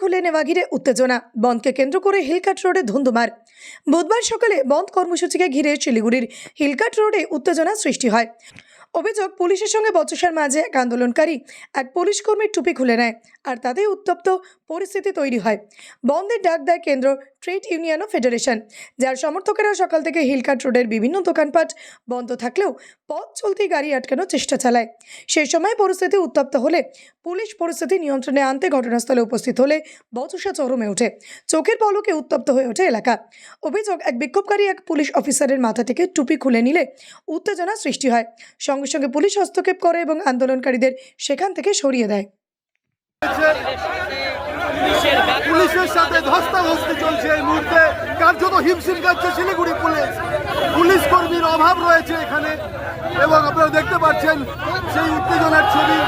খুলে নেওয়া ঘিরে উত্তেজনা, বন্ধকে কেন্দ্র করে হিলকাট রোডে ধুন্ধুমার। বুধবার সকালে বন্ধ কর্মসূচিকে ঘিরে শিলিগুড়ির হিলকাট রোডে উত্তেজনা সৃষ্টি হয়। অভিযোগ, পুলিশের সঙ্গে বচসার মাঝে এক আন্দোলনকারী এক পুলিশ কর্মীর টুপি খুলে নেয়, আর তাতেই উত্তপ্ত পরিস্থিতি তৈরি হয়। বন্ধের ডাক দেয় কেন্দ্র ট্রেড ইউনিয়ন ও ফেডারেশন, যার সমর্থকেরা সকাল থেকে হিলকাট রোডের বিভিন্ন দোকানপাট বন্ধ থাকলেও পথ চলতি গাড়ি আটকানোর চেষ্টা চালায়। সেই সময় পরিস্থিতি উত্তপ্ত হলে পুলিশ পরিস্থিতি নিয়ন্ত্রণে আনতে ঘটনাস্থলে উপস্থিত হলে বচসা চরমে ওঠে। চোখের পলকে উত্তপ্ত হয়ে ওঠে এলাকা। অভিযোগ, এক বিক্ষোভকারী এক পুলিশ অফিসারের মাথা থেকে টুপি খুলে নিলে উত্তেজনা সৃষ্টি হয়। সঙ্গে সঙ্গে পুলিশ হস্তক্ষেপ করে এবং আন্দোলনকারীদের সেখান থেকে সরিয়ে দেয়। পুলিশের সাথে ধস্তাধস্তি চলছে এই মুহূর্তে, কার্যত হিমশিম খাচ্ছে শিলিগুড়ি পুলিশ। পুলিশ কর্মীর অভাব রয়েছে এখানে এবং আপনারা দেখতে পাচ্ছেন সেই উত্তেজনার ছবি।